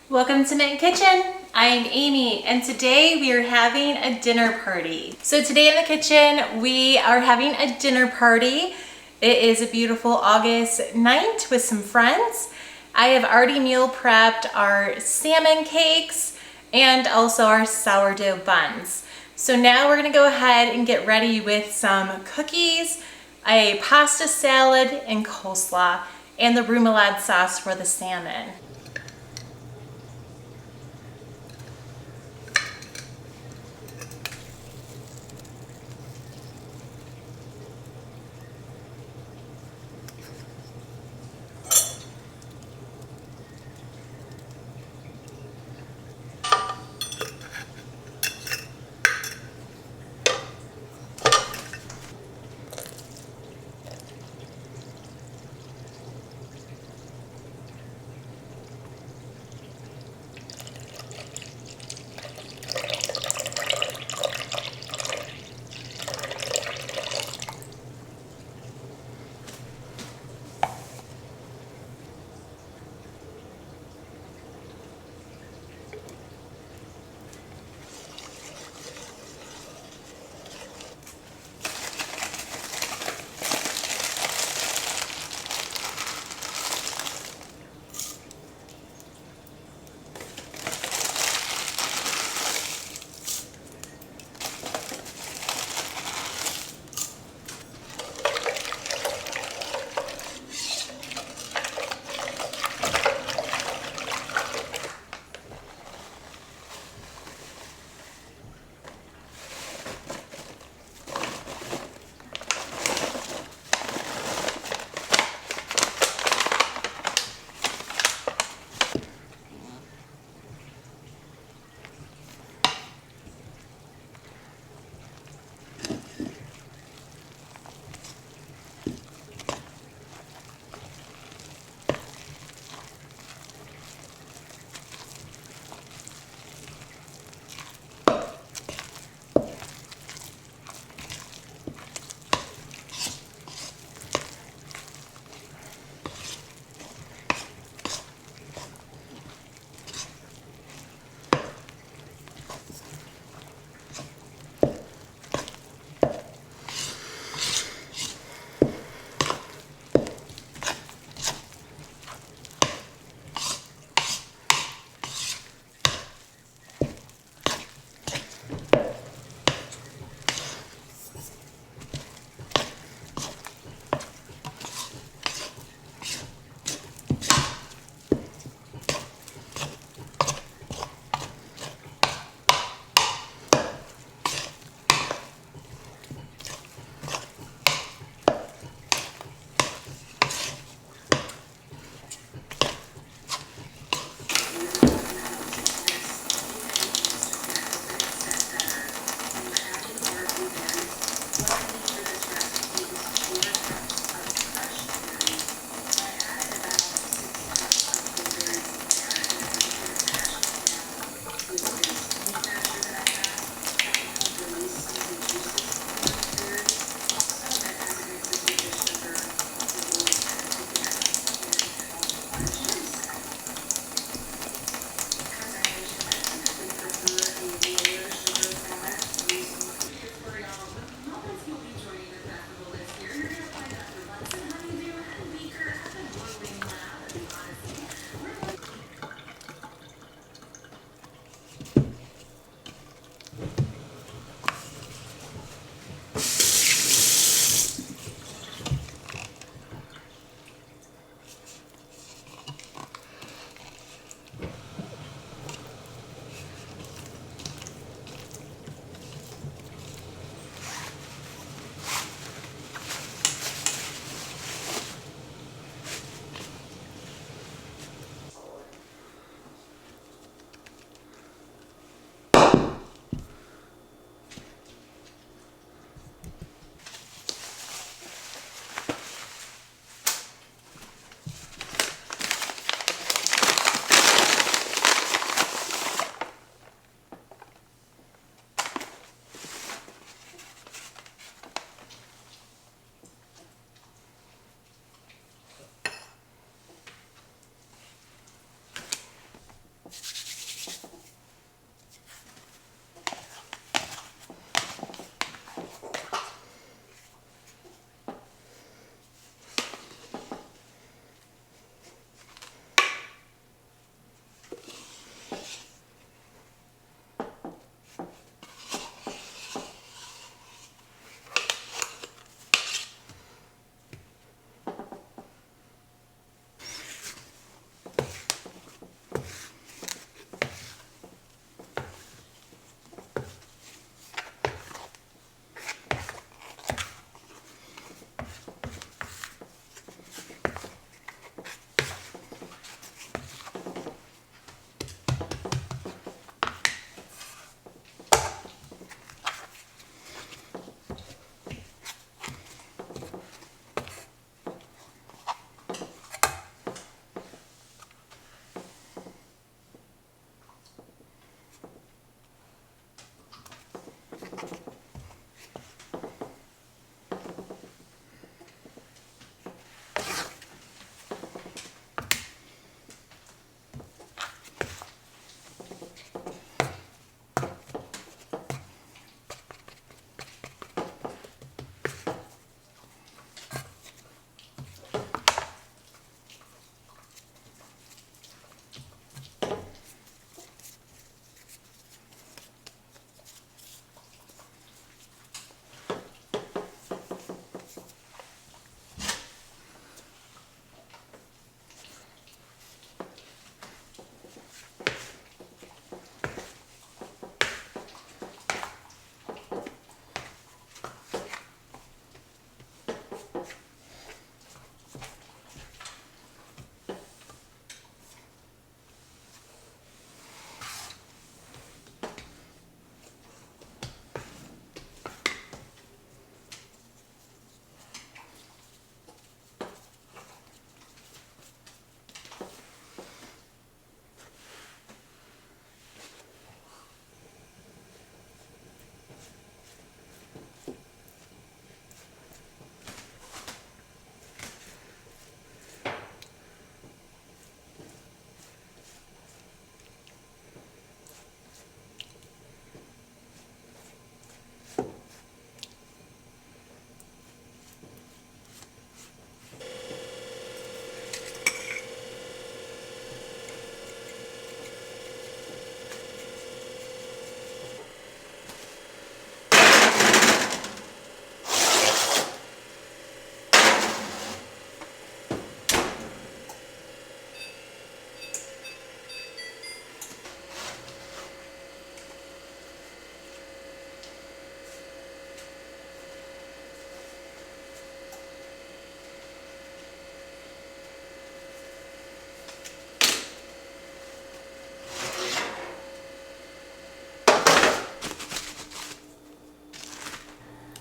Welcome to Mint Kitchen. I am Amy and today we are having a dinner party. So today in the kitchen we are having a dinner party. It is a beautiful August night with some friends. I have already meal prepped our salmon cakes and also our sourdough buns. So now we're gonna go ahead and get ready with some cookies, a pasta salad and coleslaw, and the remoulade sauce for the salmon.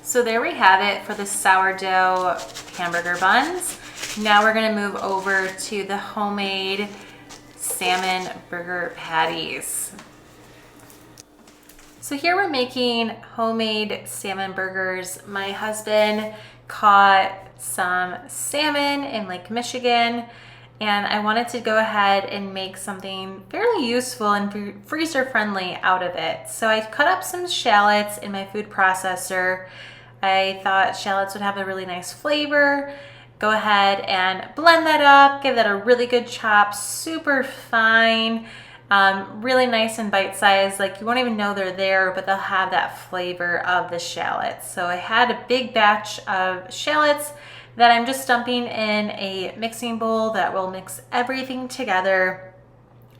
So there we have it for the sourdough hamburger buns. Now we're gonna move over to the homemade salmon burger patties. So here we're making homemade salmon burgers. My husband caught some salmon in Lake Michigan, and I wanted to go ahead and make something fairly useful and freezer friendly out of it. So I cut up some shallots in my food processor. I thought shallots would have a really nice flavor. Go ahead and blend that up, give that a really good chop, super fine, really nice and bite-sized. Like you won't even know they're there, but they'll have that flavor of the shallots. So I had a big batch of shallots that I'm just dumping in a mixing bowl that will mix everything together.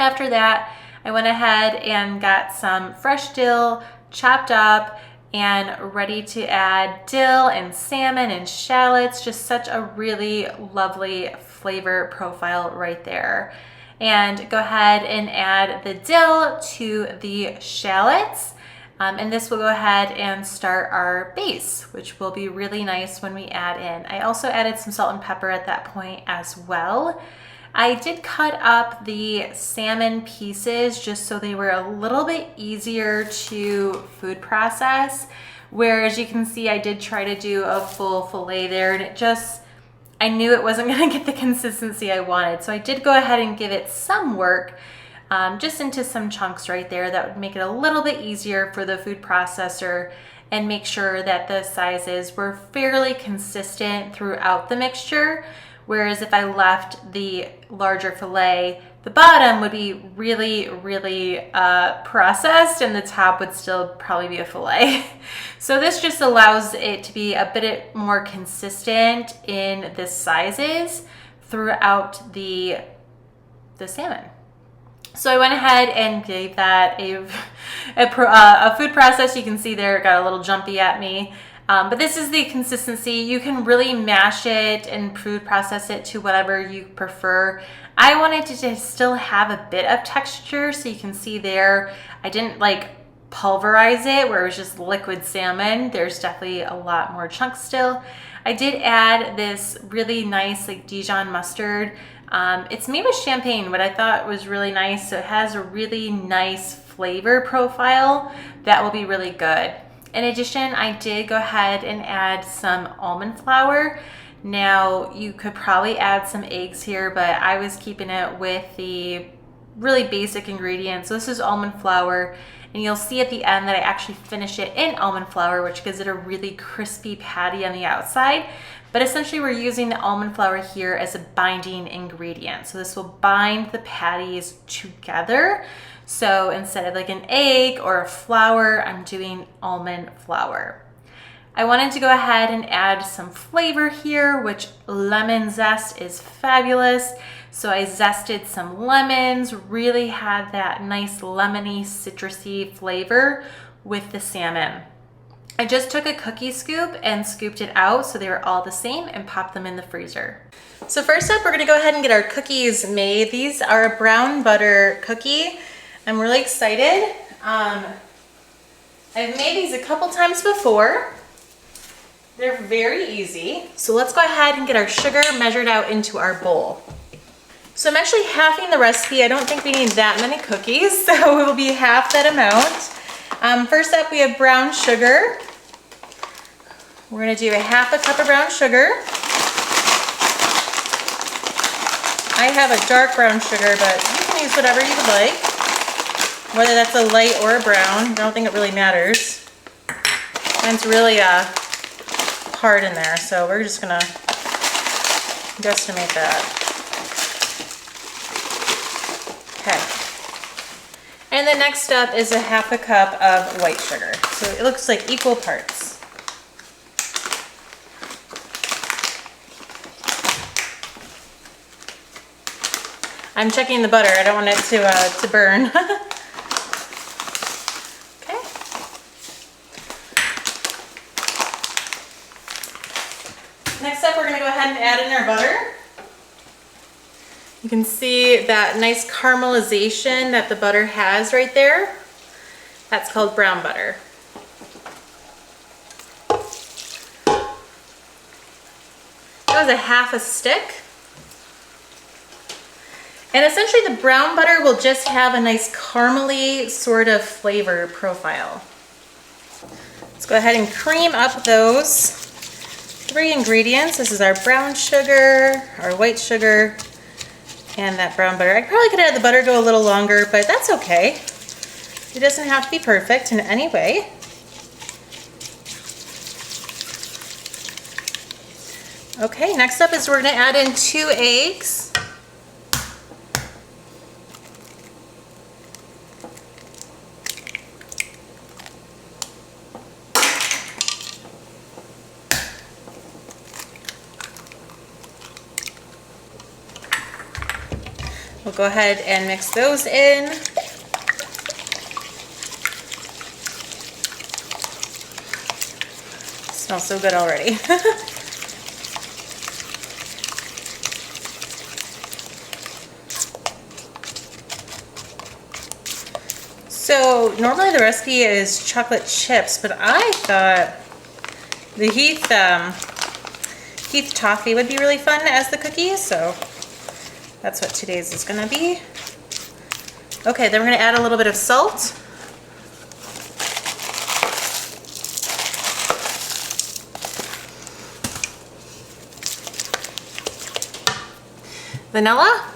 After that, I went ahead and got some fresh dill chopped up and ready to add dill and salmon and shallots. Just such a really lovely flavor profile right there. And go ahead and add the dill to the shallots. And this will go ahead and start our base, which will be really nice when we add in. I also added some salt and pepper at that point as well. I did cut up the salmon pieces just so they were a little bit easier to food process. Whereas you can see I did try to do a full fillet there, and I knew it wasn't gonna get the consistency I wanted. So I did go ahead and give it some work just into some chunks right there that would make it a little bit easier for the food processor and make sure that the sizes were fairly consistent throughout the mixture. Whereas if I left the larger fillet, the bottom would be really, really processed and the top would still probably be a fillet. So this just allows it to be a bit more consistent in the sizes throughout the salmon. So I went ahead and gave that a food process. You can see there it got a little jumpy at me. But this is the consistency. You can really mash it and food process it to whatever you prefer. I wanted to still have a bit of texture, so you can see there, I didn't like pulverize it where it was just liquid salmon. There's definitely a lot more chunks still. I did add this really nice like Dijon mustard. It's made with champagne, but I thought was really nice. So it has a really nice flavor profile that will be really good. In addition, I did go ahead and add some almond flour. Now you could probably add some eggs here, but I was keeping it with the really basic ingredients. So this is almond flour, and you'll see at the end that I actually finish it in almond flour, which gives it a really crispy patty on the outside. But essentially we're using the almond flour here as a binding ingredient. So this will bind the patties together. So instead of like an egg or a flour, I'm doing almond flour. I wanted to go ahead and add some flavor here, which lemon zest is fabulous. So I zested some lemons, really had that nice lemony, citrusy flavor with the salmon. I just took a cookie scoop and scooped it out so they were all the same and popped them in the freezer. So first up, we're gonna go ahead and get our cookies made. These are a brown butter cookie. I'm really excited. I've made these a couple times before. They're very easy. So let's go ahead and get our sugar measured out into our bowl. So I'm actually halving the recipe. I don't think we need that many cookies, so it will be half that amount. First up, we have brown sugar. We're gonna do a half a cup of brown sugar. I have a dark brown sugar, but you can use whatever you would like. Whether that's a light or a brown, I don't think it really matters. Mine's really hard in there, so we're just gonna guesstimate that. Okay. And the next step is a half a cup of white sugar. So it looks like equal parts. I'm checking the butter. I don't want it to burn. Okay. Next up, we're going to go ahead and add in our butter. You can see that nice caramelization that the butter has right there. That's called brown butter. that was a half a stick. And essentially the brown butter will just have a nice caramely sort of flavor profile. Let's go ahead and cream up those 3 ingredients. This is our brown sugar, our white sugar, and that brown butter. I probably could have had the butter go a little longer, but that's okay. It doesn't have to be perfect in any way. Okay, next up is we're gonna add in 2 eggs. We'll go ahead and mix those in. Smells so good already. So normally the recipe is chocolate chips, but I thought the heath toffee would be really fun as the cookie, so that's what today's is gonna be. Okay, then we're gonna add a little bit of salt. Vanilla.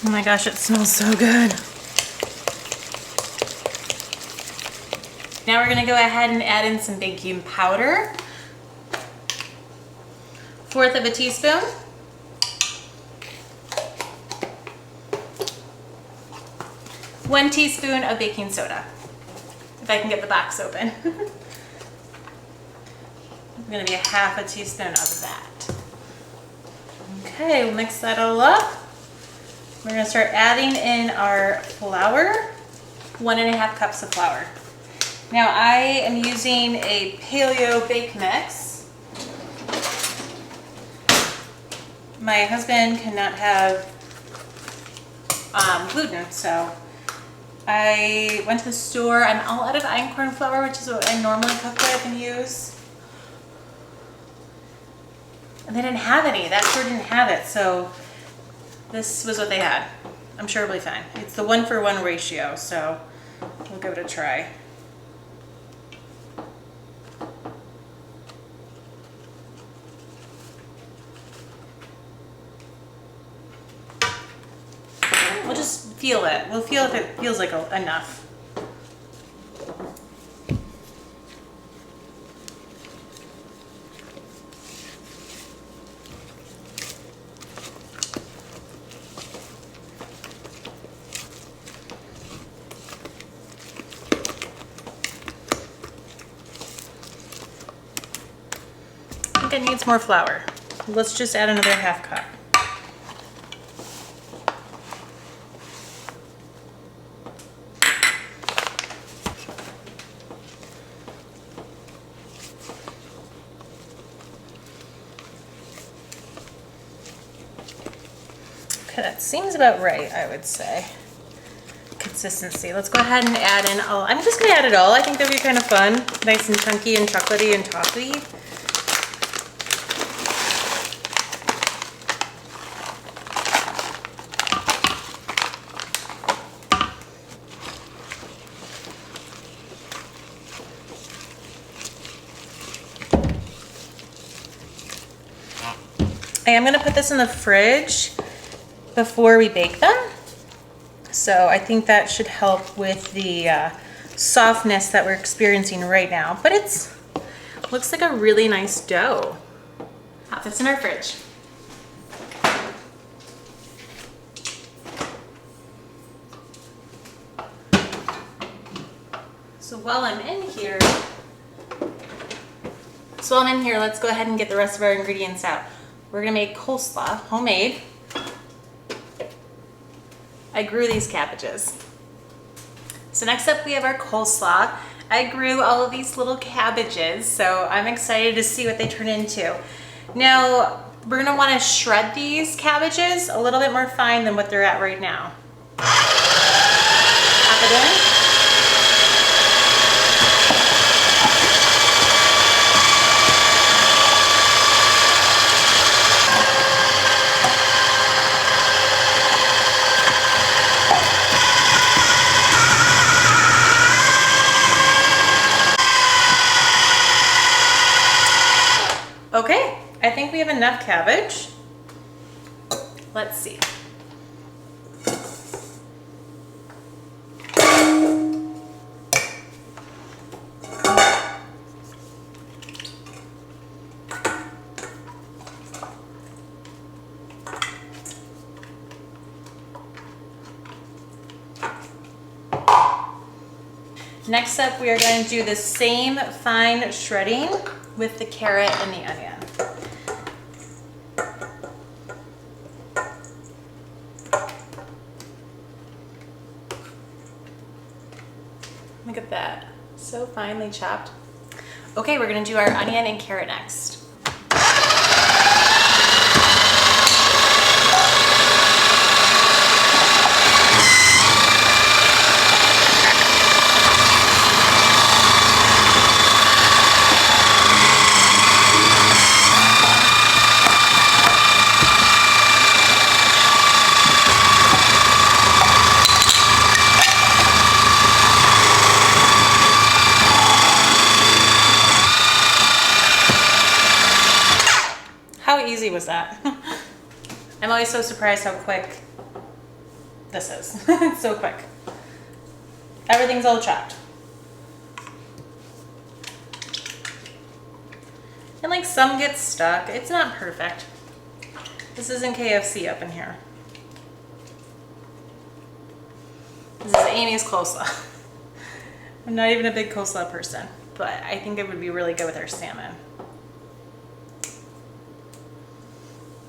Oh my gosh, it smells so good. Now we're gonna go ahead and add in some baking powder. 1/4 of a teaspoon. One teaspoon of baking soda. If I can get the box open. It's gonna be a 1/2 teaspoon of that. Okay, we'll mix that all up. We're gonna start adding in our flour, 1½ cups of flour. Now I am using a paleo bake mix. My husband cannot have gluten, so I went to the store. I'm all out of einkorn flour, which is what I normally cook with and use. And they didn't have any. That store didn't have it, so this was what they had. I'm sure it'll be fine. It's the 1-for-1 ratio, so we'll give it a try. We'll just feel it. We'll feel if it feels like enough. I think it needs more flour. Let's just add another 1/2 cup. Okay, that seems about right, I would say. Consistency. Let's go ahead and add in all. I'm just gonna add it all. I think that'd be kind of fun. Nice and chunky and chocolatey and toffee. I am gonna put this in the fridge before we bake them. So I think that should help with the softness that we're experiencing right now. But it's looks like a really nice dough. Pop this in our fridge. So while I'm in here, let's go ahead and get the rest of our ingredients out. We're gonna make coleslaw, homemade. I grew these cabbages. So next up we have our coleslaw. I grew all of these little cabbages, so I'm excited to see what they turn into. Now, We're gonna wanna shred these cabbages a little bit more fine than what they're at right now. Pop it in. Okay, I think we have enough cabbage. Let's see. Next up, we are going to do the same fine shredding with the carrot and the onion. Look at that, so finely chopped. Okay, we're gonna do our onion and carrot next. How easy was that? I'm always so surprised how quick this is. It's so quick. Everything's all chopped. And like some get stuck. It's not perfect. This isn't KFC up in here. This is Amy's coleslaw. I'm not even a big coleslaw person, but I think it would be really good with our salmon.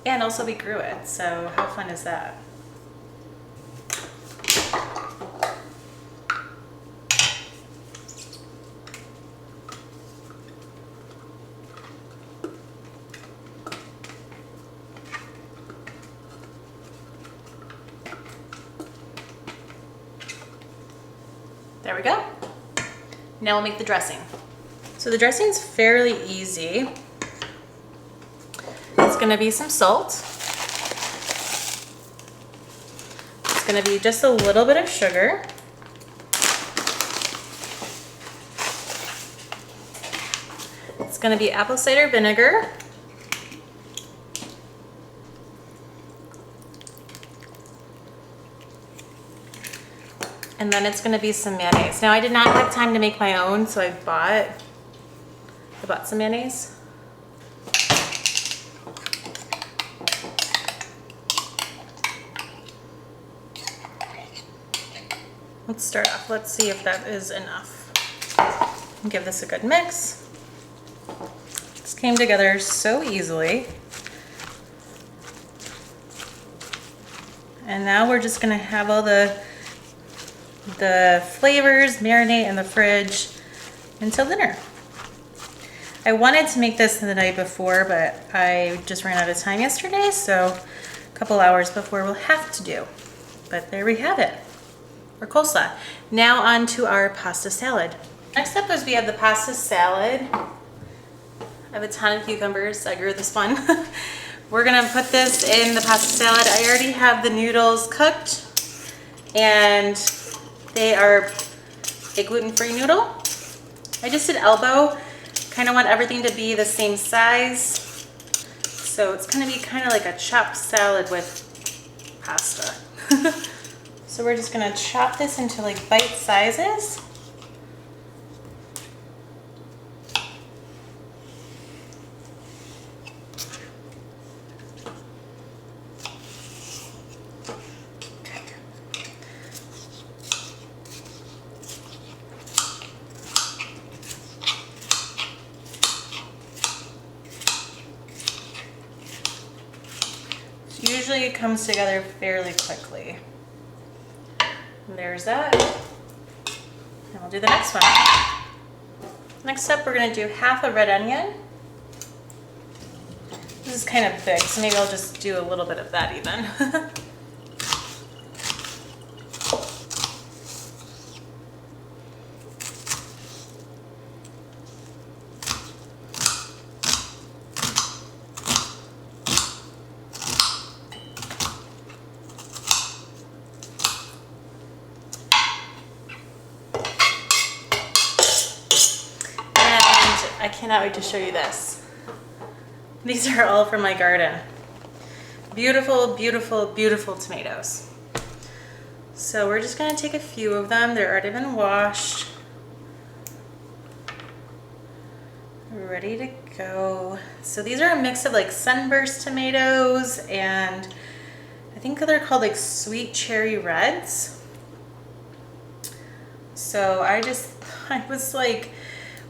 And also we grew it, so how fun is that? There we go. Now we'll make the dressing. So the dressing's fairly easy. It's gonna be some salt. It's gonna be just a little bit of sugar. It's gonna be apple cider vinegar. And then it's gonna be some mayonnaise. Now I did not have time to make my own, so I bought some mayonnaise. Let's start off. Let's see if that is enough. Give this a good mix. This came together so easily. And now we're just gonna have all the flavors marinate in the fridge until dinner. I wanted to make this the night before, but I just ran out of time yesterday, so a couple hours before we'll have to do. But there we have it. Or coleslaw. Now on to our pasta salad. Next up is we have the pasta salad. I have a ton of cucumbers. I grew this one. We're gonna put this in the pasta salad. I already have the noodles cooked, and they are a gluten-free noodle. I just did elbow. Kind of want everything to be the same size. So it's gonna be kind of like a chopped salad with pasta. So we're just gonna chop this into like bite sizes. So usually it comes together fairly quickly. And there's that. And we'll do the next one. Next up, we're gonna do half a red onion. This is kind of big, so maybe I'll just do a little bit of that even. I cannot wait to show you this. These are all from my garden. Beautiful, beautiful, beautiful tomatoes. So we're just gonna take a few of them. They're already been washed. Ready to go. So these are a mix of like sunburst tomatoes and I think they're called like sweet cherry reds. So I was like,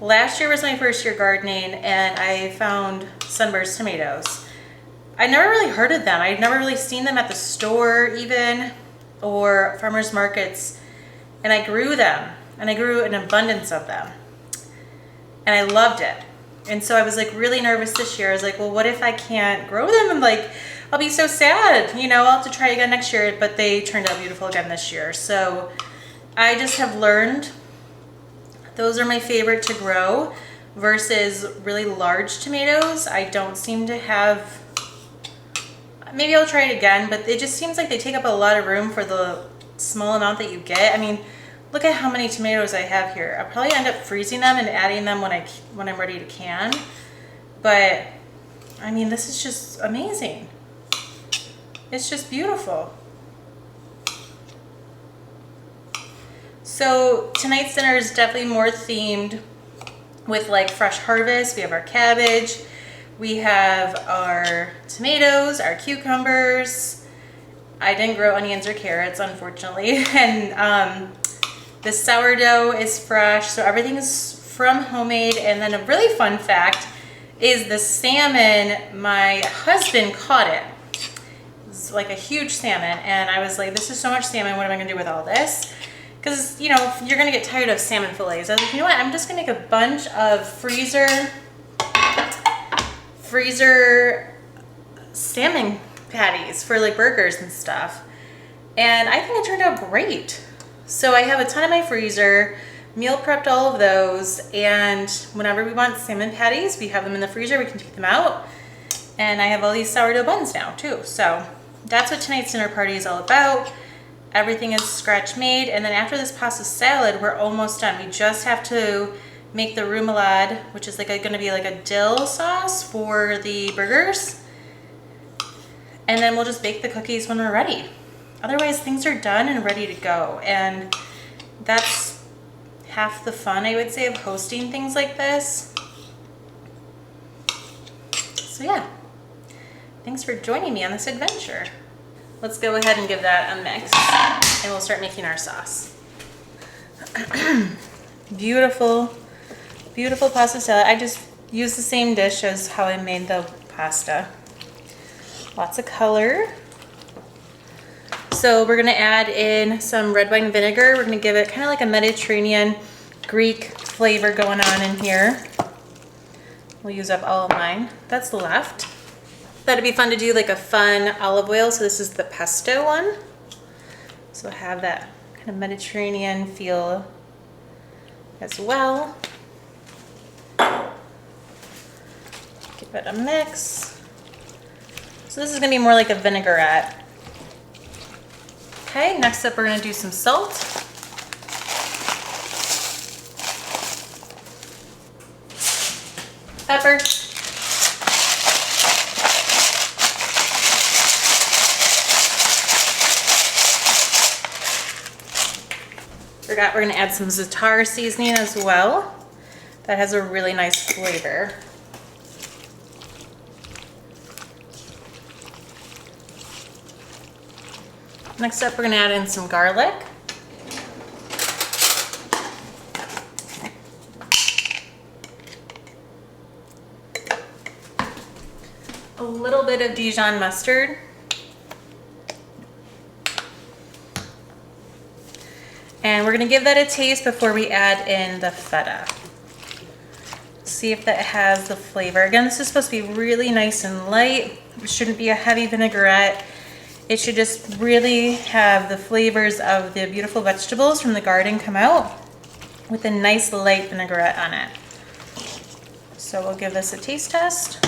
last year was my first year gardening and I found sunburst tomatoes. I never really heard of them. I'd never really seen them at the store even or farmers markets, and I grew them and I grew an abundance of them and I loved it. And so I was like really nervous this year. I was like, well, what if I can't grow them? I'm like, I'll be so sad, you know, I'll have to try again next year, but they turned out beautiful again this year. So I just have learned those are my favorite to grow versus really large tomatoes. I don't seem to have, maybe I'll try it again, but it just seems like they take up a lot of room for the small amount that you get. I mean, look at how many tomatoes I have here. I'll probably end up freezing them and adding them when I'm ready to can. But I mean, this is just amazing. It's just beautiful. So tonight's dinner is definitely more themed with like fresh harvest. We have our cabbage, we have our tomatoes, our cucumbers. I didn't grow onions or carrots, unfortunately. And the sourdough is fresh, so everything is from homemade. And then a really fun fact is the salmon, my husband caught it. It's like a huge salmon, and I was like, this is so much salmon, what am I gonna do with all this? Because, you know, you're gonna get tired of salmon fillets. I was like, you know what, I'm just gonna make a bunch of freezer salmon patties for like burgers and stuff. And I think it turned out great. So I have a ton in my freezer, meal prepped all of those, and whenever we want salmon patties, we have them in the freezer, we can take them out. And I have all these sourdough buns now too. So that's what tonight's dinner party is all about. Everything is scratch made, and then after this pasta salad, we're almost done. We just have to make the remoulade, which is like gonna be like a dill sauce for the burgers. And then we'll just bake the cookies when we're ready. Otherwise, things are done and ready to go. And that's half the fun, I would say, of hosting things like this. So yeah, thanks for joining me on this adventure. Let's go ahead and give that a mix, and we'll start making our sauce. Beautiful, beautiful pasta salad. I just used the same dish as how I made the pasta. Lots of color. So we're gonna add in some red wine vinegar. We're gonna give it kind of like a Mediterranean Greek flavor going on in here. We'll use up all of mine that's left. That'd be fun to do like a fun olive oil. So this is the pesto one. So have that kind of Mediterranean feel as well. Give it a mix. So this is gonna be more like a vinaigrette. Okay, next up we're gonna do some salt. Pepper. Forgot we're gonna add some za'atar seasoning as well. That has a really nice flavor. Next up, we're gonna add in some garlic. A little bit of Dijon mustard. And we're gonna give that a taste before we add in the feta. See if that has the flavor. Again, this is supposed to be really nice and light. It shouldn't be a heavy vinaigrette. It should just really have the flavors of the beautiful vegetables from the garden come out with a nice light vinaigrette on it. So we'll give this a taste test.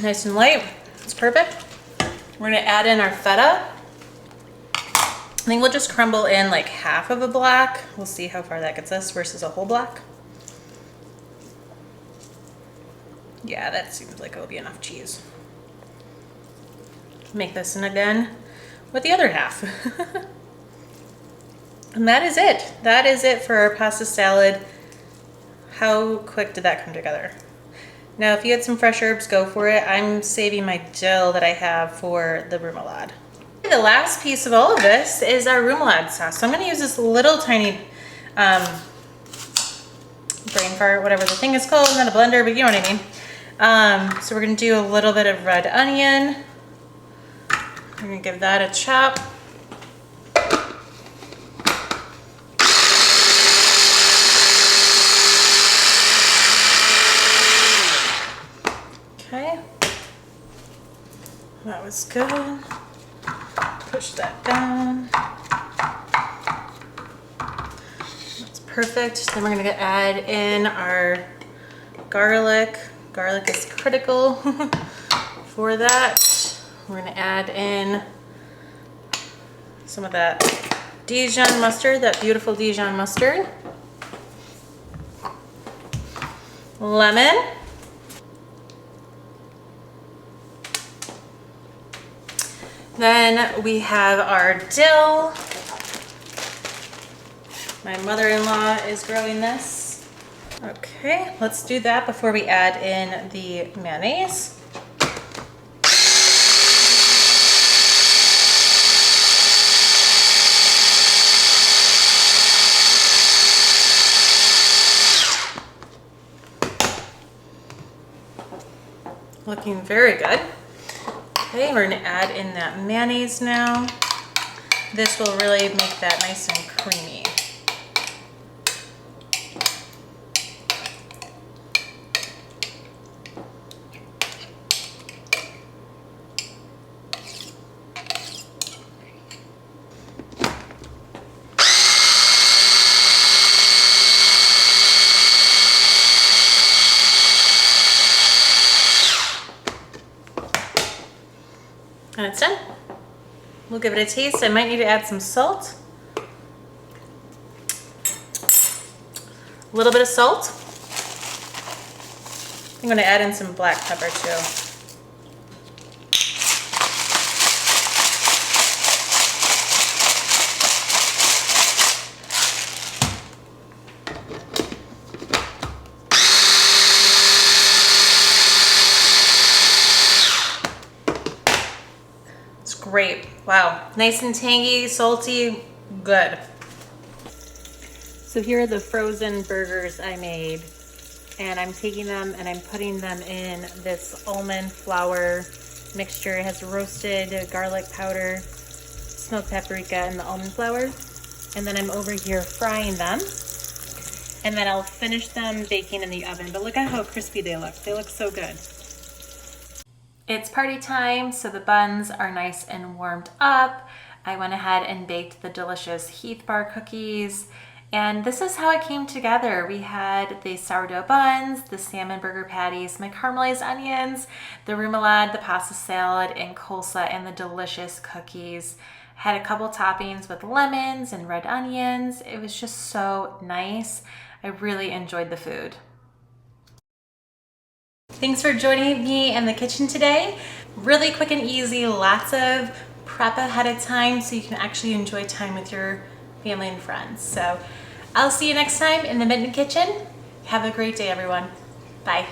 Nice and light, it's perfect. We're gonna add in our feta. I think we'll just crumble in like half of a block. We'll see how far that gets us versus a whole block. Yeah, that seems like it'll be enough cheese. Make this in again with the other half. And that is it. That is it for our pasta salad. How quick did that come together? Now, if you had some fresh herbs, go for it. I'm saving my dill that I have for the remoulade. The last piece of all of this is our remoulade sauce. So I'm gonna use this little tiny brain fart, whatever the thing is called, not a blender, but you know what I mean. So we're gonna do a little bit of red onion. We're gonna give that a chop. Okay, that was good. Push that down. That's perfect. Then we're gonna add in our garlic. Garlic is critical for that. We're gonna add in some of that Dijon mustard, that beautiful Dijon mustard. Lemon. Then we have our dill. My mother-in-law is growing this. Okay, let's do that before we add in the mayonnaise. Looking very good. Okay, we're gonna add in that mayonnaise now. This will really make that nice and creamy. And it's done. We'll give it a taste. I might need to add some salt. A little bit of salt. I'm going to add in some black pepper too. Great. Wow. Nice and tangy, salty, good. So here are the frozen burgers I made, and I'm taking them and I'm putting them in this almond flour mixture. It has roasted garlic powder, smoked paprika, and the almond flour. And then I'm over here frying them. And then I'll finish them baking in the oven. But look at how crispy they look. They look so good. It's party time, so the buns are nice and warmed up. I went ahead and baked the delicious Heath bar cookies, and this is how it came together. We had the sourdough buns, the salmon burger patties, my caramelized onions, the remoulade, the pasta salad, and coleslaw, and the delicious cookies. Had a couple toppings with lemons and red onions. It was just so nice. I really enjoyed the food. Thanks for joining me in the kitchen today. Really quick and easy, lots of prep ahead of time so you can actually enjoy time with your family and friends. So I'll see you next time in the Mitten Kitchen. Have a great day, everyone. Bye.